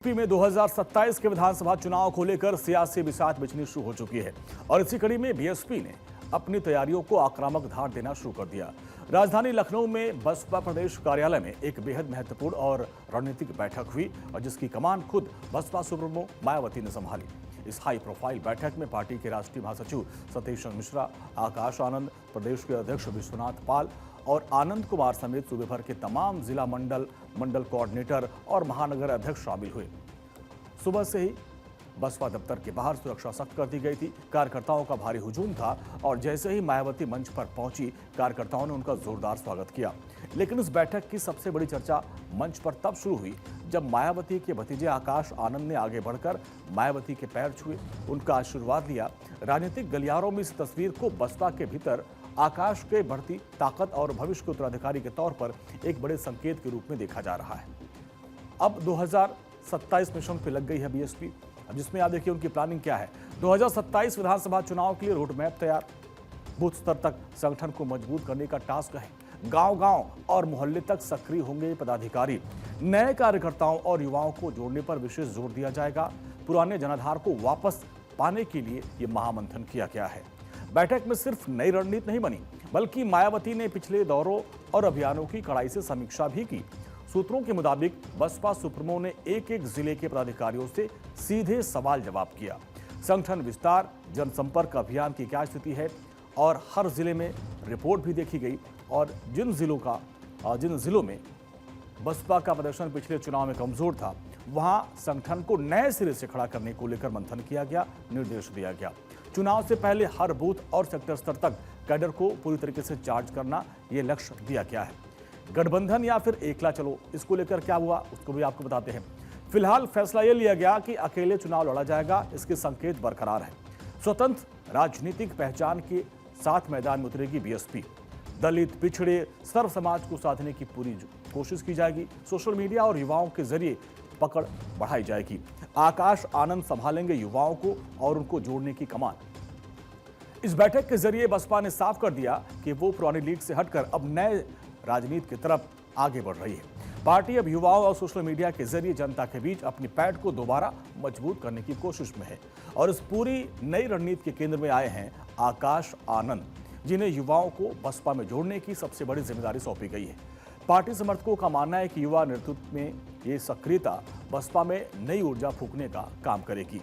UP में 2027 के विधानसभा चुनाव को लेकर सियासी बिसात बिछनी शुरू हो चुकी है और इसी कड़ी में बीएसपी ने अपनी तैयारियों को आक्रामक धार देना शुरू कर दिया। राजधानी लखनऊ में बसपा प्रदेश कार्यालय में एक बेहद महत्वपूर्ण और रणनीतिक बैठक हुई और जिसकी कमान खुद बसपा सुप्रीमो मायावती ने संभाली। इस हाई प्रोफाइल बैठक में पार्टी के राष्ट्रीय महासचिव सतीश मिश्रा, आकाश आनंद, प्रदेश के अध्यक्ष विश्वनाथ पाल और आनंद कुमार समेत सूबे भर के तमाम जिला मंडल कोऑर्डिनेटर और महानगर अध्यक्ष शामिल हुए। सुबह से ही बसपा दफ्तर के बाहर सुरक्षा सख्त कर दी गई थी। कार्यकर्ताओं का भारी हुजूम था और जैसे ही मायावती मंच पर पहुंची, कार्यकर्ताओं ने उनका जोरदार स्वागत किया। लेकिन इस बैठक की सबसे बड़ी चर्चा मंच पर तब शुरू हुई जब मायावती के भतीजे आकाश आनंद ने आगे बढ़कर मायावती के पैर छुए, उनका आशीर्वाद लिया। राजनीतिक गलियारों में इस तस्वीर को बसपा के भीतर आकाश के बढ़ती ताकत और भविष्य के उत्तराधिकारी के तौर पर एक बड़े संकेत के रूप में देखा जा रहा है। अब 2027 मिशन पे लग गई है बीएसपी, अब जिसमें आप देखिए उनकी प्लानिंग क्या है। 2027 विधानसभा चुनाव के लिए रोड मैप तैयार, बूथ स्तर तक संगठन को मजबूत करने का टास्क है। गांव-गांव और मोहल्ले तक सक्रिय होंगे पदाधिकारी। नए कार्यकर्ताओं और युवाओं को जोड़ने पर विशेष जोर दिया जाएगा। पुराने जनाधार को वापस पाने के लिए ये महामंथन किया गया है। बैठक में सिर्फ नई रणनीति नहीं बनी, बल्कि मायावती ने पिछले दौरों और अभियानों की कड़ाई से समीक्षा भी की। सूत्रों के मुताबिक बसपा सुप्रीमो ने एक एक जिले के पदाधिकारियों से सीधे सवाल जवाब किया। संगठन विस्तार, जनसंपर्क अभियान की क्या स्थिति है और हर जिले में रिपोर्ट भी देखी गई और जिन जिलों में बसपा का प्रदर्शन पिछले चुनाव में कमजोर था, वहां संगठन को नए सिरे से खड़ा करने को लेकर मंथन किया गया, निर्देश दिया गया। चुनाव से पहले हर बूथ और सेक्टर स्तर तक कैडर को पूरी तरीके से चार्ज करना, यह लक्ष्य दिया गया है। गठबंधन या फिर एकला चलो, इसको लेकर क्या हुआ उसको भी आपको बताते हैं। फिलहाल फैसला यह लिया गया कि अकेले चुनाव लड़ा जाएगा, इसके संकेत बरकरार है। स्वतंत्र राजनीतिक पहचान के साथ मैदान में उतरेगी बीएसपी। दलित, पिछड़े, सर्व समाज को साधने की पूरी कोशिश की जाएगी। सोशल मीडिया और युवाओं के जरिए पकड़ बढ़ाई जाएगी। आकाश आनंद संभालेंगे युवाओं को और उनको जोड़ने की कमान। इस बैठक के जरिए बसपा ने साफ कर दिया कि वो पुरानी लीड से हटकर अब नए राजनीति की तरफ आगे बढ़ रही है। पार्टी अब युवाओं और सोशल मीडिया के जरिए जनता के बीच अपनी पैठ को दोबारा मजबूत करने की कोशिश में है और इस पूरी नई रणनीति के केंद्र में आए हैं आकाश आनंद, जिन्हें युवाओं को बसपा में जोड़ने की सबसे बड़ी जिम्मेदारी सौंपी गई है। पार्टी समर्थकों का मानना है कि युवा नेतृत्व में ये सक्रियता बसपा में नई ऊर्जा फूंकने का काम करेगी।